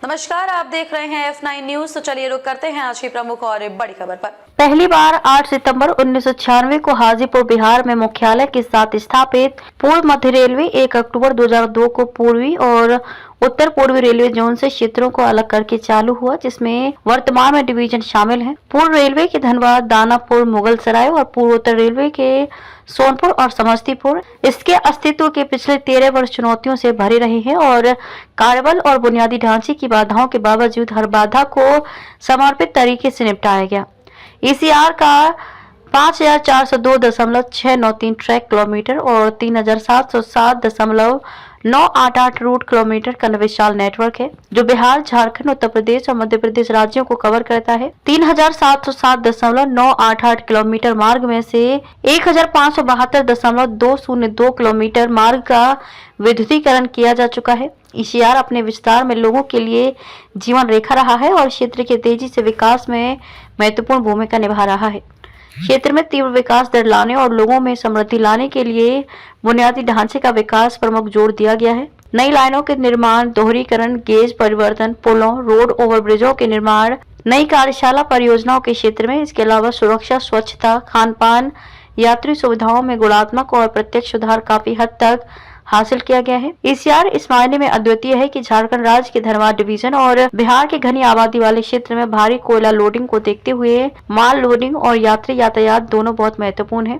नमस्कार, आप देख रहे हैं F9 न्यूज। तो चलिए रुक करते हैं आज की प्रमुख और बड़ी खबर पर। पहली बार 8 सितंबर 1996 को हाजीपुर बिहार में मुख्यालय के साथ स्थापित पूर्व मध्य रेलवे 1 अक्टूबर 2002 को पूर्वी और उत्तर पूर्वी रेलवे जोन से क्षेत्रों को अलग करके चालू हुआ, जिसमें वर्तमान में डिवीजन शामिल हैं। पूर्व रेलवे के धनबाद, दानापुर, मुगलसराय और पूर्वोत्तर रेलवे के सोनपुर और समस्तीपुर इसके अस्तित्व के पिछले 13 वर्ष चुनौतियों से भरे रहे हैं और कार्यबल और बुनियादी ढांचे की बाधाओं के बावजूद हर बाधा को समर्पित तरीके से निपटाया गया। ECR का 5402.693 ट्रैक किलोमीटर और 3707.988 रूट किलोमीटर का विशाल नेटवर्क है, जो बिहार, झारखंड, उत्तर प्रदेश और मध्य प्रदेश राज्यों को कवर करता है। 3707.988 किलोमीटर मार्ग में से 1572.202 किलोमीटर मार्ग का विद्युतीकरण किया जा चुका है। ECR अपने विस्तार में लोगों के लिए जीवन रेखा रहा है और क्षेत्र के तेजी से विकास में महत्वपूर्ण भूमिका निभा रहा है। क्षेत्र में तीव्र विकास दर लाने और लोगों में समृद्धि लाने के लिए बुनियादी ढांचे का विकास प्रमुख जोर दिया गया है। नई लाइनों के निर्माण, दोहरीकरण, गेज परिवर्तन, पुलों, रोड ओवरब्रिजों के निर्माण, नई कार्यशाला परियोजनाओं के क्षेत्र में। इसके अलावा सुरक्षा, स्वच्छता, खान पान, यात्री सुविधाओं में गुणात्मक और प्रत्यक्ष सुधार काफी हद तक हासिल किया गया है। ECR इस मायने में अद्वितीय है कि झारखंड राज्य के धनबाद डिवीजन और बिहार के घनी आबादी वाले क्षेत्र में भारी कोयला लोडिंग को देखते हुए माल लोडिंग और यात्री यातायात दोनों बहुत महत्वपूर्ण है।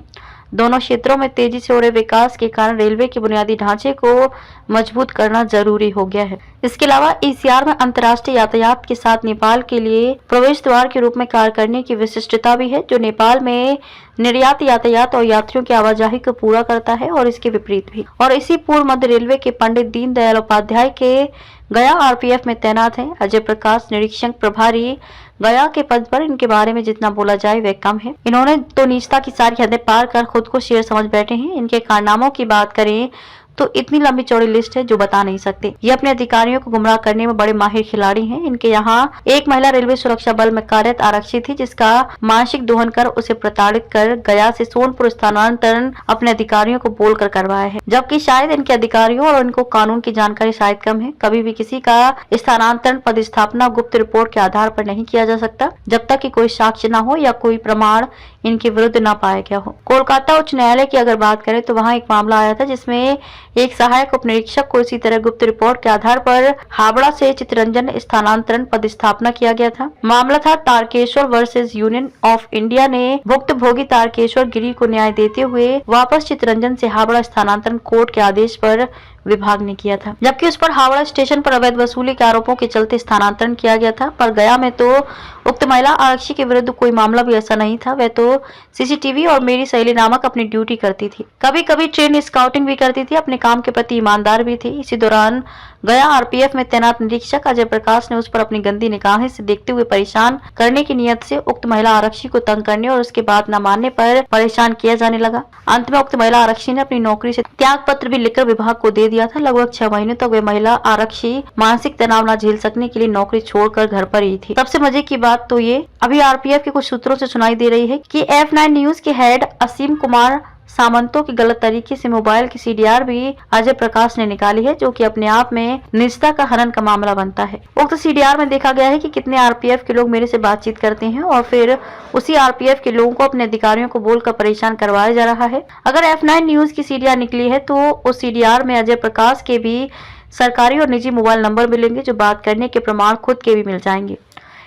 दोनों क्षेत्रों में तेजी से हो रहे विकास के कारण रेलवे के बुनियादी ढांचे को मजबूत करना जरूरी हो गया है। इसके अलावा ECR में अंतर्राष्ट्रीय यातायात के साथ नेपाल के लिए प्रवेश द्वार के रूप में कार्य करने की विशिष्टता भी है, जो नेपाल में निर्यात यातायात और यात्रियों की आवाजाही को पूरा करता है और इसके विपरीत भी। और इसी पूर्व मध्य रेलवे के पंडित दीनदयाल उपाध्याय के गया RPF में तैनात हैं। अजय प्रकाश निरीक्षक प्रभारी गया के पद पर इनके बारे में जितना बोला जाए वह कम है। इन्होंने तो नीचता की सारी हदें पार कर खुद को शेर समझ बैठे हैं। इनके कारनामों की बात करें तो इतनी लंबी चौड़ी लिस्ट है जो बता नहीं सकते। ये अपने अधिकारियों को गुमराह करने में बड़े माहिर खिलाड़ी हैं। इनके यहाँ एक महिला रेलवे सुरक्षा बल में कार्यरत आरक्षी थी, जिसका मानसिक दोहन कर उसे प्रताड़ित कर गया से सोनपुर स्थानांतरण अपने अधिकारियों को बोलकर करवाया है, जबकि शायद इनके अधिकारियों और इनको कानून की जानकारी शायद कम है। कभी भी किसी का स्थानांतरण पदस्थापना गुप्त रिपोर्ट के आधार पर नहीं किया जा सकता जब तक कि कोई साक्ष्य न हो या कोई प्रमाण इनके विरुद्ध न पाया गया हो। कोलकाता उच्च न्यायालय की अगर बात करें तो वहाँ एक मामला आया था जिसमें एक सहायक उप निरीक्षक को इसी तरह गुप्त रिपोर्ट के आधार पर हावड़ा से चितरंजन स्थानांतरण पदस्थापना किया गया था। मामला था Tarkeshwar versus Union of India ने भुक्त भोगी तारकेश्वर गिरी को न्याय देते हुए वापस चितरंजन से हावड़ा स्थानांतरण कोर्ट के आदेश पर विभाग ने किया था, जबकि उस पर हावड़ा स्टेशन पर अवैध वसूली के आरोपों के चलते स्थानांतरण किया गया था। पर गया में तो उक्त महिला आरक्षी के विरुद्ध कोई मामला भी ऐसा नहीं था। वह तो CCTV और मेरी सहेली नामक अपनी ड्यूटी करती थी, कभी कभी ट्रेन स्काउटिंग भी करती थी, अपने काम के प्रति ईमानदार भी थी। इसी दौरान गया RPF में तैनात निरीक्षक अजय प्रकाश ने उस पर अपनी गंदी निगाहें से देखते हुए परेशान करने की नियत से उक्त महिला आरक्षी को तंग करने और उसके बाद न मानने पर परेशान किया जाने लगा। अंत में उक्त महिला आरक्षी ने अपनी नौकरी से त्याग पत्र भी लिखकर विभाग को दे दिया था। लगभग 6 महीने तक वे महिला आरक्षी मानसिक तनाव न झेल सकने के लिए नौकरी छोड़कर घर पर ही थी। सबसे मजे की बात तो ये अभी RPF के कुछ सूत्रों से सुनाई दे रही है कि F9 न्यूज के हेड असीम कुमार सामंतों की गलत तरीके से मोबाइल की CDR भी अजय प्रकाश ने निकाली है, जो कि अपने आप में निजता का हनन का मामला बनता है। उक्त CDR में देखा गया है कि कितने RPF के लोग मेरे से बातचीत करते हैं और फिर उसी RPF के लोगों को अपने अधिकारियों को बोलकर परेशान करवाया जा रहा है। अगर F9 न्यूज की CDR निकली है तो उस CDR में अजय प्रकाश के भी सरकारी और निजी मोबाइल नंबर मिलेंगे, जो बात करने के प्रमाण खुद के भी मिल जाएंगे।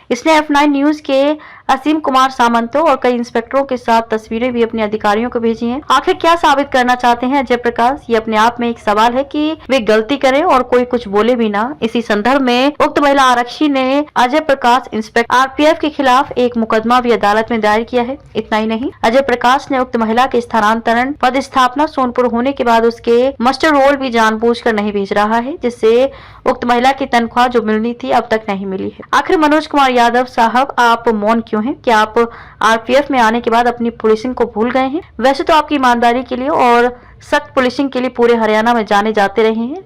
इसने F9 न्यूज के असीम कुमार सामंतों और कई इंस्पेक्टरों के साथ तस्वीरें भी अपने अधिकारियों को भेजी हैं। आखिर क्या साबित करना चाहते हैं अजय प्रकाश? ये अपने आप में एक सवाल है कि वे गलती करें और कोई कुछ बोले भी ना। इसी संदर्भ में उक्त महिला आरक्षी ने अजय प्रकाश इंस्पेक्टर RPF के खिलाफ एक मुकदमा भी अदालत में दायर किया है। इतना ही नहीं, अजय प्रकाश ने उक्त महिला के स्थानांतरण पदस्थापना सोनपुर होने के बाद उसके मस्टर रोल भी जानबूझकर नहीं भेज रहा है, जिससे उक्त महिला की तनख्वाह जो मिलनी थी अब तक नहीं मिली है। आखिर मनोज कुमार यादव साहब, आप मौन क्यों हैं? क्या आप RPF में आने के बाद अपनी पुलिसिंग को भूल गए हैं? वैसे तो आपकी ईमानदारी के लिए और सख्त पुलिसिंग के लिए पूरे हरियाणा में जाने जाते रहे हैं।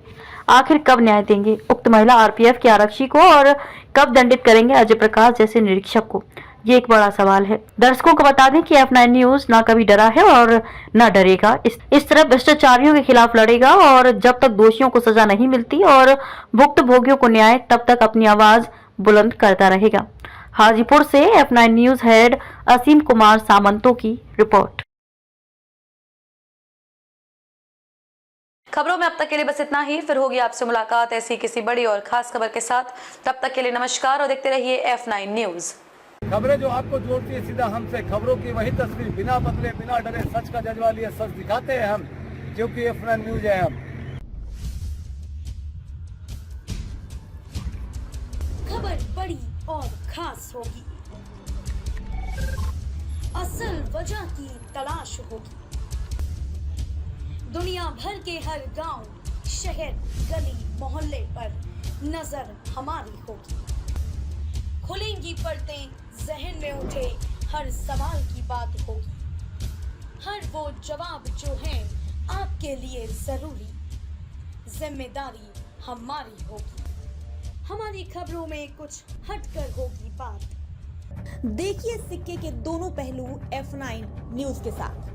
आखिर कब न्याय देंगे उक्त महिला RPF के आरक्षी को और कब दंडित करेंगे अजय प्रकाश जैसे निरीक्षक को, ये एक बड़ा सवाल है। दर्शकों को बता दें कि F9 न्यूज ना कभी डरा है और ना डरेगा। इस तरह भ्रष्टाचारियों के खिलाफ लड़ेगा और जब तक दोषियों को सजा नहीं मिलती और भुक्तभोगियों को न्याय, तब तक अपनी आवाज बुलंद करता रहेगा। हाजीपुर से F9 न्यूज हेड असीम कुमार सामंतों की रिपोर्ट। खबरों में अब तक के लिए बस इतना ही। फिर होगी आपसे मुलाकात ऐसी किसी बड़ी और खास खबर के साथ। तब तक के लिए नमस्कार और देखते रहिए F9 न्यूज। खबरें जो आपको जोड़ती है सीधा हमसे, खबरों की वही तस्वीर, बिना बदले बिना डरे, सच का जज्बा लिए सच दिखाते हैं हम, क्योंकि F9 न्यूज है हम। खबर बड़ी और खास होगी, असल वजह की तलाश होगी, दुनिया भर के हर गांव, शहर, गली, मोहल्ले पर नजर हमारी होगी। खुलेंगी पर्दें, जहन में उठे हर सवाल की बात होगी, हर वो जवाब जो है आपके लिए जरूरी, जिम्मेदारी हमारी होगी। हमारी खबरों में कुछ हटकर होगी बात। देखिए सिक्के के दोनों पहलू F9 न्यूज के साथ।